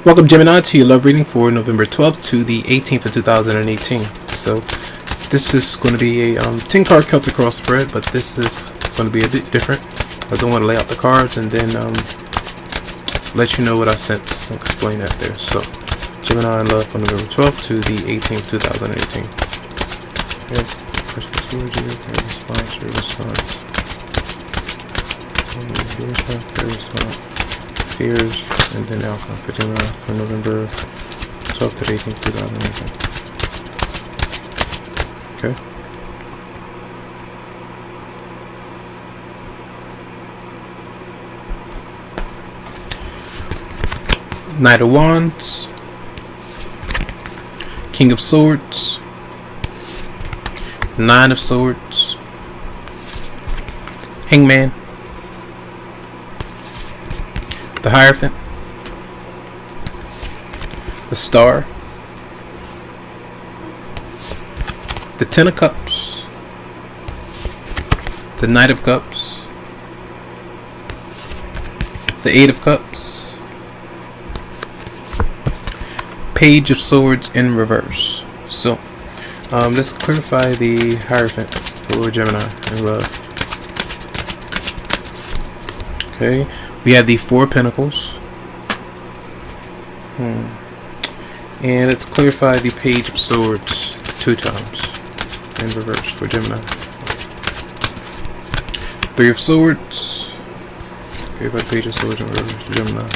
Welcome, Gemini, to your love reading for November 12th to the 18th of 2018. So this is going to be a 10 card Celtic cross spread, but this is going to be a bit different as I want to lay out the cards and then let you know what I sense and explain that there. So Gemini in love from November 12th to the 18th, 2018. Okay. Response. Fears, and then outcome for Gemini from November 12th to 18th, 2018. Okay. Knight of Wands, King of Swords, Nine of Swords, Hangman, the Hierophant, the Star, the Ten of Cups, the Knight of Cups, the Eight of Cups, Page of Swords in reverse. So let's clarify the Hierophant for Gemini in love. Okay. We have the Four of Pentacles. And let's clarify the Page of Swords 2 times in reverse for Gemini. Three of Swords. Okay, by Page of Swords in reverse for Gemini.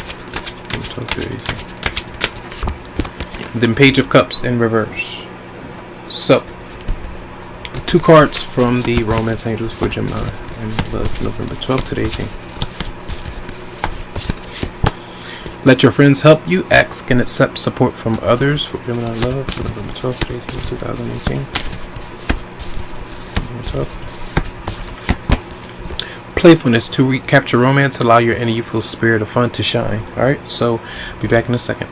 And then Page of Cups in reverse. So, 2 cards from the Romance Angels for Gemini in love, November 12th to the 18th. Let your friends help you. Ask and accept support from others for Gemini love for November 12th to 18th, 2018. Playfulness to recapture romance. Allow your inner youthful spirit of fun to shine. Alright, so be back in a second.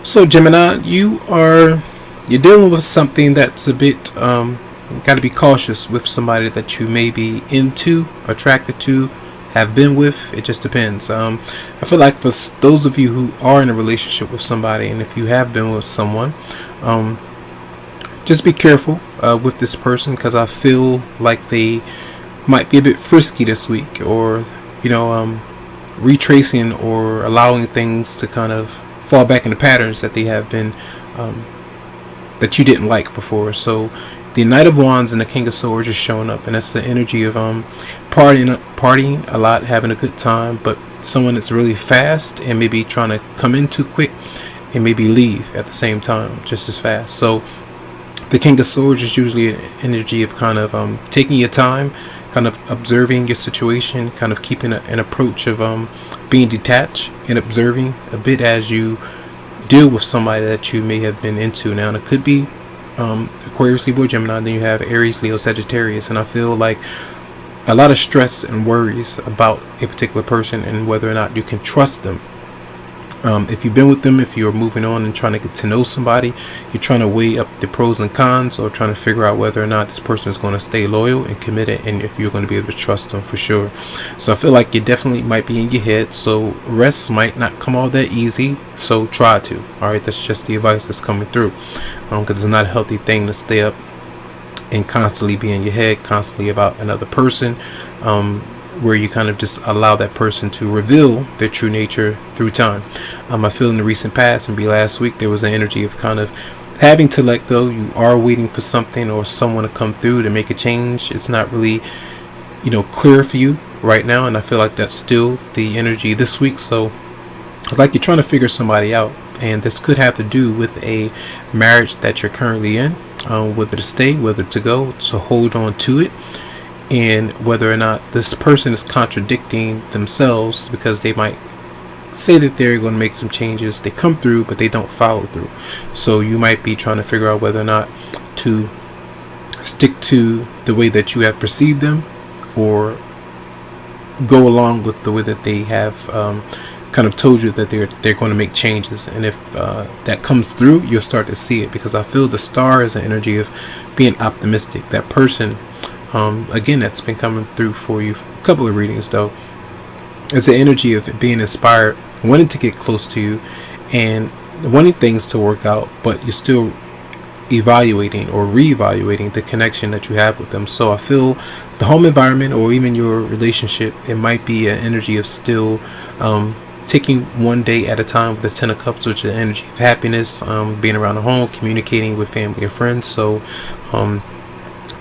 So Gemini, you're dealing with something that's a bit got to be cautious with somebody that you may be into, attracted to, have been with. It just depends. I feel like for those of you who are in a relationship with somebody, and if you have been with someone, just be careful with this person, because I feel like they might be a bit frisky this week, or retracing or allowing things to kind of fall back into patterns that they have been that you didn't like before. So the Knight of Wands and the King of Swords is showing up, and that's the energy of partying a lot, having a good time, but someone that's really fast and maybe trying to come in too quick and maybe leave at the same time just as fast. So the King of Swords is usually an energy of kind of taking your time, kind of observing your situation, kind of keeping an approach of being detached and observing a bit as you deal with somebody that you may have been into. Now, and it could be Aquarius, Libra, Gemini, then you have Aries, Leo, Sagittarius, and I feel like a lot of stress and worries about a particular person and whether or not you can trust them. If you've been with them, if you're moving on and trying to get to know somebody, you're trying to weigh up the pros and cons, or trying to figure out whether or not this person is going to stay loyal and committed, and if you're going to be able to trust them for sure. So I feel like you definitely might be in your head, so rest might not come all that easy, so try to. Alright, that's just the advice that's coming through, because it's not a healthy thing to stay up and constantly be in your head, constantly about another person, where you kind of just allow that person to reveal their true nature through time. I feel in the recent past, and be last week, there was an energy of kind of having to let go. You are waiting for something or someone to come through to make a change. It's not really, clear for you right now, and I feel like that's still the energy this week. So it's like you're trying to figure somebody out, and this could have to do with a marriage that you're currently in, whether to stay, whether to go, so hold on to it. And whether or not this person is contradicting themselves, because they might say that they're going to make some changes, they come through, but they don't follow through. So you might be trying to figure out whether or not to stick to the way that you have perceived them, or go along with the way that they have kind of told you that they're going to make changes. And if that comes through, you'll start to see it, because I feel the Star is an energy of being optimistic. That person, again, that's been coming through for you for a couple of readings though, it's the energy of being inspired, wanting to get close to you, and wanting things to work out, but you're still evaluating or reevaluating the connection that you have with them. So I feel the home environment or even your relationship, it might be an energy of still taking one day at a time with the Ten of Cups, which is the energy of happiness, being around the home, communicating with family and friends. So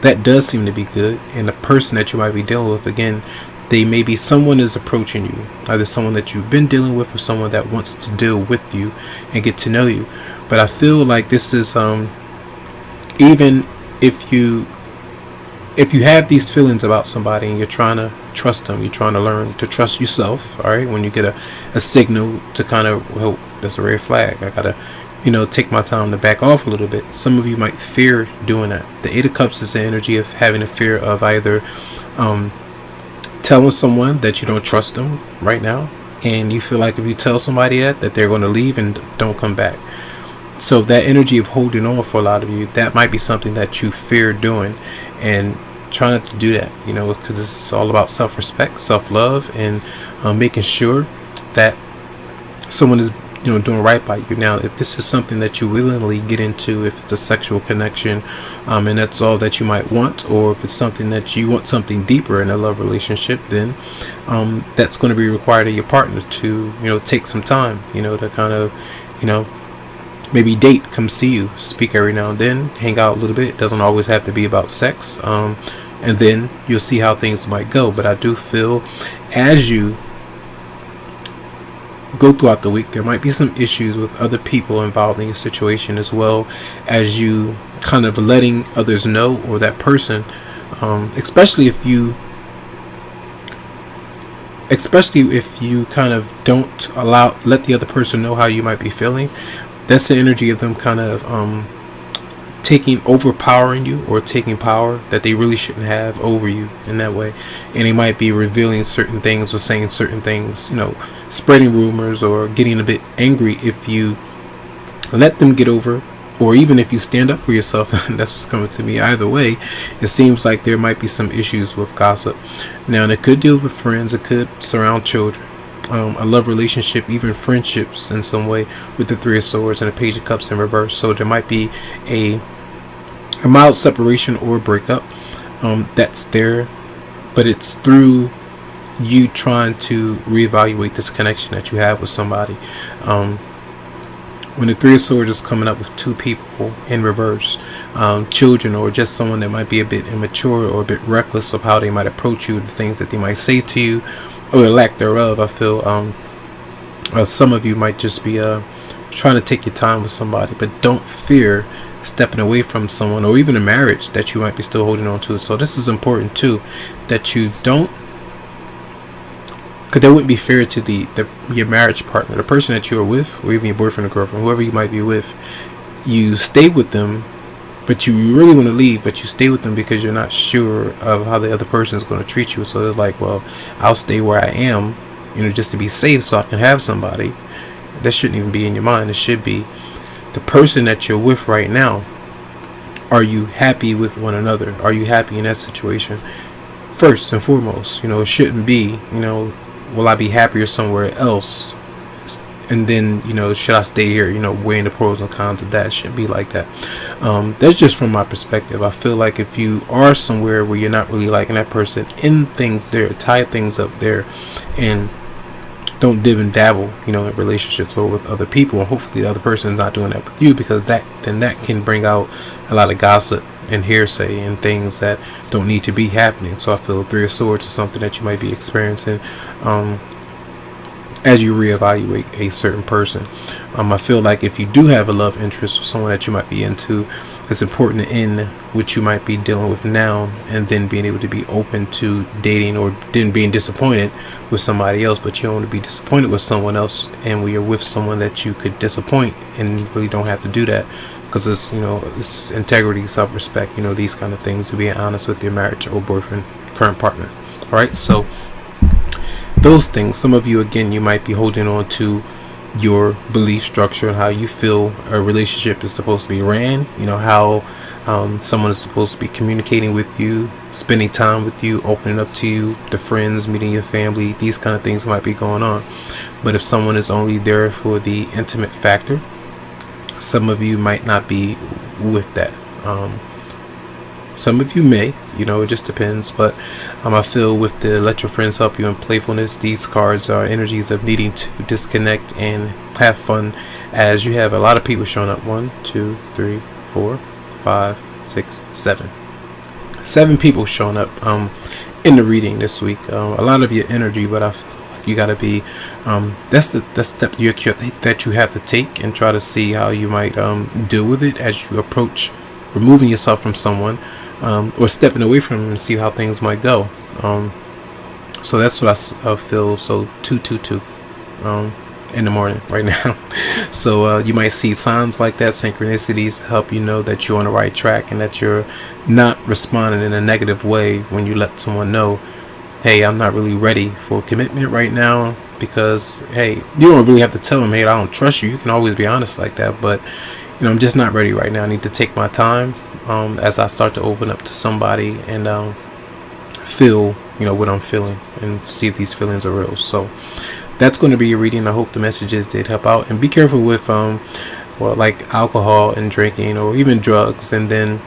that does seem to be good. And the person that you might be dealing with, again, they may be someone is approaching you, either someone that you've been dealing with or someone that wants to deal with you and get to know you. But I feel like this is even if you have these feelings about somebody and you're trying to trust them, you're trying to learn to trust yourself, all right, when you get a signal to kind of, well, that's a red flag, I gotta take my time to back off a little bit. Some of you might fear doing that. The Eight of Cups is the energy of having a fear of either telling someone that you don't trust them right now, and you feel like if you tell somebody that they're going to leave and don't come back. So that energy of holding on for a lot of you, that might be something that you fear doing, and try not to do that, because it's all about self-respect, self-love, and making sure that someone is doing right by you. Now, if this is something that you willingly get into, if it's a sexual connection, and that's all that you might want, or if it's something that you want something deeper in a love relationship, then that's going to be required of your partner to take some time, to kind of maybe date, come see you, speak every now and then, hang out a little bit. It doesn't always have to be about sex, and then you'll see how things might go. But I do feel as you go throughout the week, there might be some issues with other people involved in your situation, as well as you kind of letting others know, or that person, especially if you kind of don't let the other person know how you might be feeling. That's the energy of them kind of overpowering you, or taking power that they really shouldn't have over you in that way. And they might be revealing certain things or saying certain things, spreading rumors or getting a bit angry if you let them get over, or even if you stand up for yourself. That's what's coming to me. Either way, it seems like there might be some issues with gossip. Now, it could deal with friends, it could surround children, a love relationship, even friendships in some way, with the Three of Swords and the Page of Cups in reverse. So there might be a mild separation or breakup that's there, but it's through you trying to reevaluate this connection that you have with somebody. When the Three of Swords is coming up with two people in reverse, children, or just someone that might be a bit immature or a bit reckless of how they might approach you, the things that they might say to you, or the lack thereof. I feel some of you might just be trying to take your time with somebody, but don't fear stepping away from someone, or even a marriage that you might be still holding on to. So this is important too, that you don't, because that wouldn't be fair to your marriage partner, the person that you're with, or even your boyfriend or girlfriend, whoever you might be with. You stay with them, but you really want to leave, but you stay with them because you're not sure of how the other person is going to treat you. So it's like, well, I'll stay where I am, just to be safe, so I can have somebody. That shouldn't even be in your mind. It should be the person that you're with right now. Are you happy with one another? Are you happy in that situation? First and foremost, it shouldn't be, will I be happier somewhere else? And then, should I stay here, weighing the pros and cons of that. It shouldn't be like that. That's just from my perspective. I feel like if you are somewhere where you're not really liking that person, end things there, tie things up there, and don't dib and dabble, in relationships or with other people. And hopefully the other person is not doing that with you, because that can bring out a lot of gossip and hearsay and things that don't need to be happening. So I feel Three of Swords is something that you might be experiencing as you reevaluate a certain person. I feel like if you do have a love interest or someone that you might be into, it's important to end what you might be dealing with now, and then being able to be open to dating, or then being disappointed with somebody else. But you don't want to be disappointed with someone else, and when you're with someone that you could disappoint, and really don't have to do that, because it's it's integrity, self-respect, these kind of things, to be honest with your marriage or boyfriend, current partner. All right, so those things. Some of you, again, you might be holding on to your belief structure and how you feel a relationship is supposed to be ran. You know, how someone is supposed to be communicating with you, spending time with you, opening up to you, the friends, meeting your family. These kind of things might be going on. But if someone is only there for the intimate factor, some of you might not be with that. Some of you may, it just depends. But I feel with the let your friends help you in playfulness, these cards are energies of needing to disconnect and have fun, as you have a lot of people showing up. 1, 2, 3, 4, 5, 6, 7. 7 people showing up in the reading this week. A lot of your energy, but I feel like you got to be that's the step that you have to take and try to see how you might deal with it as you approach removing yourself from someone, or stepping away from them and see how things might go. So that's what I feel. So 222 in the morning right now. So you might see signs like that, synchronicities, help you know that you're on the right track and that you're not responding in a negative way when you let someone know, hey, I'm not really ready for commitment right now. Because, hey, you don't really have to tell them, hey, I don't trust you. You can always be honest like that. But I'm just not ready right now. I need to take my time as I start to open up to somebody and feel, what I'm feeling and see if these feelings are real. So that's going to be your reading. I hope the messages did help out. And be careful with, like alcohol and drinking or even drugs, and then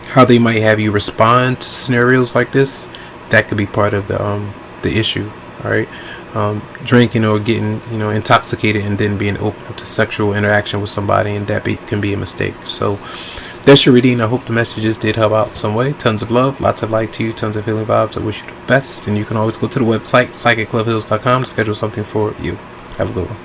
how they might have you respond to scenarios like this. That could be part of the issue. All right. Drinking or getting intoxicated and then being open up to sexual interaction with somebody, and that can be a mistake. So that's your reading. I hope the messages did help out some way. Tons of love, lots of light to you, tons of healing vibes. I wish you the best, and you can always go to the website psychicloveheals.com to schedule something for you. Have a good one.